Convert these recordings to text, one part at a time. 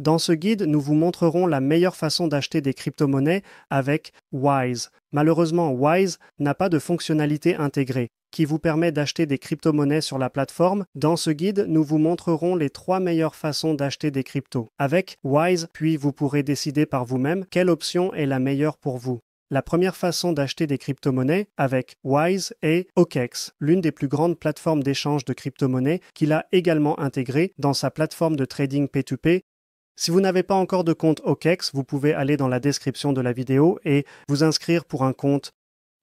Dans ce guide, nous vous montrerons la meilleure façon d'acheter des crypto-monnaies avec Wise. Malheureusement, Wise n'a pas de fonctionnalité intégrée qui vous permet d'acheter des crypto-monnaies sur la plateforme. Dans ce guide, nous vous montrerons les 3 meilleures façons d'acheter des cryptos avec Wise, puis vous pourrez décider par vous-même quelle option est la meilleure pour vous. La première façon d'acheter des crypto-monnaies avec Wise est OKEx, l'une des plus grandes plateformes d'échange de crypto-monnaies qu'il a également intégrée dans sa plateforme de trading P2P. Si vous n'avez pas encore de compte OKEx, vous pouvez aller dans la description de la vidéo et vous inscrire pour un compte.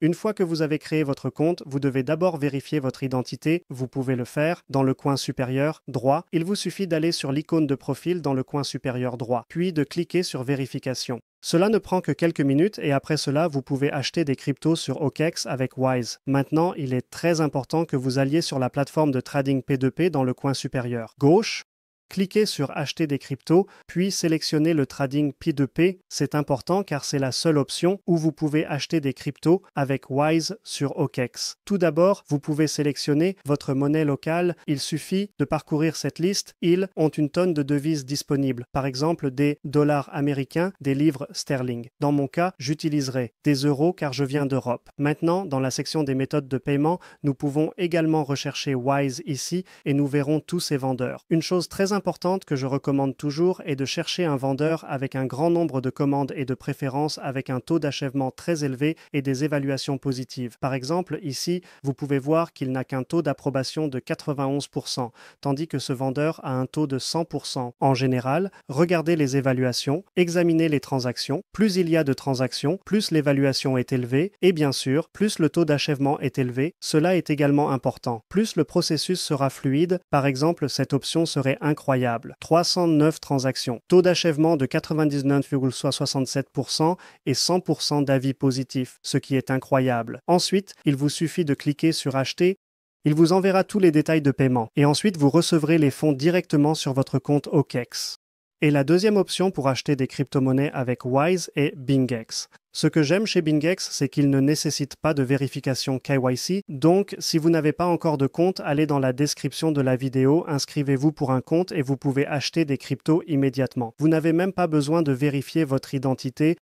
Une fois que vous avez créé votre compte, vous devez d'abord vérifier votre identité. Vous pouvez le faire dans le coin supérieur droit. Il vous suffit d'aller sur l'icône de profil dans le coin supérieur droit, puis de cliquer sur vérification. Cela ne prend que quelques minutes et après cela, vous pouvez acheter des cryptos sur OKEx avec Wise. Maintenant, il est très important que vous alliez sur la plateforme de trading P2P dans le coin supérieur gauche. Cliquez sur Acheter des cryptos, puis sélectionnez le trading P2P. C'est important car c'est la seule option où vous pouvez acheter des cryptos avec Wise sur OKEx. Tout d'abord, vous pouvez sélectionner votre monnaie locale. Il suffit de parcourir cette liste. Ils ont une tonne de devises disponibles, par exemple des dollars américains, des livres sterling. Dans mon cas, j'utiliserai des euros car je viens d'Europe. Maintenant, dans la section des méthodes de paiement, nous pouvons également rechercher Wise ici et nous verrons tous ces vendeurs. Une chose très importante que je recommande toujours est de chercher un vendeur avec un grand nombre de commandes et de préférences avec un taux d'achèvement très élevé et des évaluations positives. Par exemple, ici, vous pouvez voir qu'il n'a qu'un taux d'approbation de 91%, tandis que ce vendeur a un taux de 100%. En général, regardez les évaluations, examinez les transactions. Plus il y a de transactions, plus l'évaluation est élevée et bien sûr, plus le taux d'achèvement est élevé. Cela est également important. Plus le processus sera fluide, par exemple, cette option serait incroyable. 309 transactions, taux d'achèvement de 99,67% et 100% d'avis positifs, ce qui est incroyable. Ensuite, il vous suffit de cliquer sur Acheter. Il vous enverra tous les détails de paiement et ensuite vous recevrez les fonds directement sur votre compte OKEx. Et la deuxième option pour acheter des crypto-monnaies avec Wise est BingX. Ce que j'aime chez BingX, c'est qu'il ne nécessite pas de vérification KYC, donc si vous n'avez pas encore de compte, allez dans la description de la vidéo, inscrivez-vous pour un compte et vous pouvez acheter des cryptos immédiatement. Vous n'avez même pas besoin de vérifier votre identité.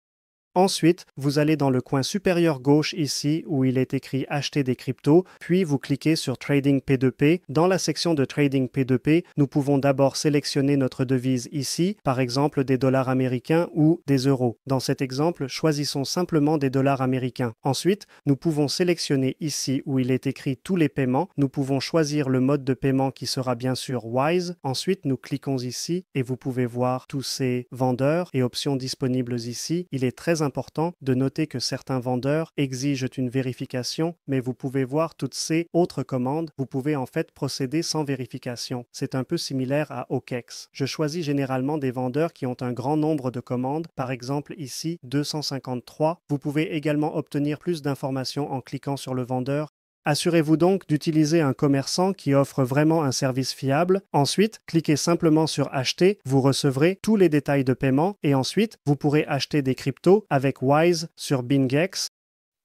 Ensuite, vous allez dans le coin supérieur gauche ici où il est écrit Acheter des cryptos, puis vous cliquez sur Trading P2P. Dans la section de Trading P2P, nous pouvons d'abord sélectionner notre devise ici, par exemple des dollars américains ou des euros. Dans cet exemple, choisissons simplement des dollars américains. Ensuite, nous pouvons sélectionner ici où il est écrit tous les paiements. Nous pouvons choisir le mode de paiement qui sera bien sûr Wise. Ensuite, nous cliquons ici et vous pouvez voir tous ces vendeurs et options disponibles ici. Il est très important de noter que certains vendeurs exigent une vérification, mais vous pouvez voir toutes ces autres commandes. Vous pouvez en fait procéder sans vérification. C'est un peu similaire à OKEx. Je choisis généralement des vendeurs qui ont un grand nombre de commandes, par exemple ici 253. Vous pouvez également obtenir plus d'informations en cliquant sur le vendeur. Assurez-vous donc d'utiliser un commerçant qui offre vraiment un service fiable. Ensuite, cliquez simplement sur Acheter, vous recevrez tous les détails de paiement et ensuite, vous pourrez acheter des cryptos avec Wise sur BingX.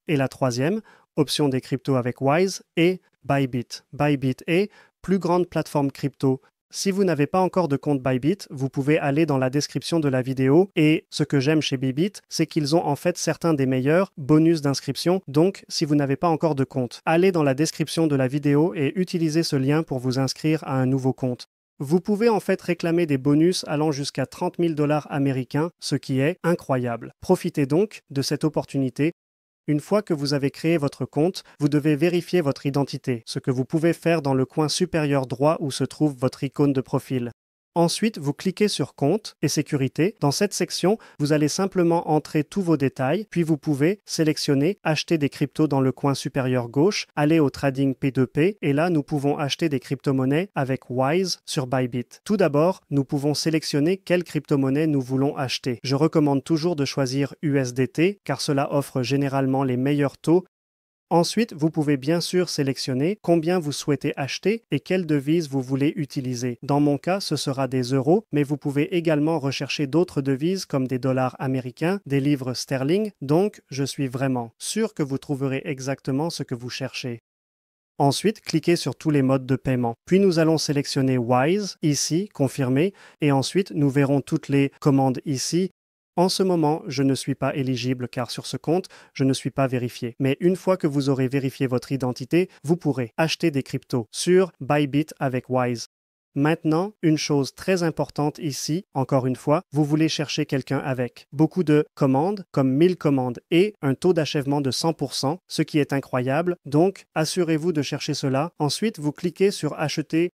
Et la troisième option des cryptos avec Wise est Bybit. Bybit est plus grande plateforme crypto. Si vous n'avez pas encore de compte Bybit, vous pouvez aller dans la description de la vidéo et ce que j'aime chez Bybit, c'est qu'ils ont en fait certains des meilleurs bonus d'inscription. Donc, si vous n'avez pas encore de compte, allez dans la description de la vidéo et utilisez ce lien pour vous inscrire à un nouveau compte. Vous pouvez en fait réclamer des bonus allant jusqu'à 30 000 dollars américains, ce qui est incroyable. Profitez donc de cette opportunité. Une fois que vous avez créé votre compte, vous devez vérifier votre identité, ce que vous pouvez faire dans le coin supérieur droit où se trouve votre icône de profil. Ensuite, vous cliquez sur Compte et Sécurité. Dans cette section, vous allez simplement entrer tous vos détails, puis vous pouvez sélectionner Acheter des cryptos dans le coin supérieur gauche, aller au Trading P2P, et là, nous pouvons acheter des crypto-monnaies avec Wise sur Bybit. Tout d'abord, nous pouvons sélectionner quelle crypto-monnaie nous voulons acheter. Je recommande toujours de choisir USDT, car cela offre généralement les meilleurs taux. Ensuite, vous pouvez bien sûr sélectionner combien vous souhaitez acheter et quelle devise vous voulez utiliser. Dans mon cas, ce sera des euros, mais vous pouvez également rechercher d'autres devises comme des dollars américains, des livres sterling, donc je suis vraiment sûr que vous trouverez exactement ce que vous cherchez. Ensuite, cliquez sur tous les modes de paiement. Puis nous allons sélectionner Wise, ici, confirmer, et ensuite nous verrons toutes les commandes ici. En ce moment, je ne suis pas éligible car sur ce compte, je ne suis pas vérifié. Mais une fois que vous aurez vérifié votre identité, vous pourrez acheter des cryptos sur Bybit avec Wise. Maintenant, une chose très importante ici, encore une fois, vous voulez chercher quelqu'un avec beaucoup de commandes, comme 1000 commandes, et un taux d'achèvement de 100%, ce qui est incroyable. Donc, assurez-vous de chercher cela. Ensuite, vous cliquez sur Acheter.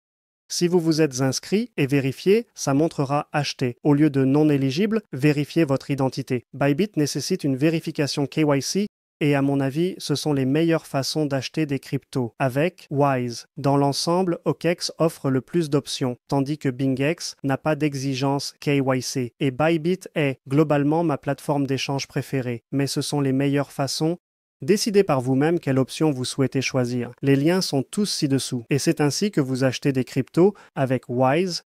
Si vous vous êtes inscrit et vérifié, ça montrera Acheter. Au lieu de non éligible, vérifiez votre identité. Bybit nécessite une vérification KYC. Et à mon avis, ce sont les meilleures façons d'acheter des cryptos avec Wise. Dans l'ensemble, OKEx offre le plus d'options, tandis que BingX n'a pas d'exigence KYC. Et Bybit est globalement ma plateforme d'échange préférée, mais ce sont les meilleures façons. Décidez par vous-même quelle option vous souhaitez choisir. Les liens sont tous ci-dessous. Et c'est ainsi que vous achetez des cryptos avec Wise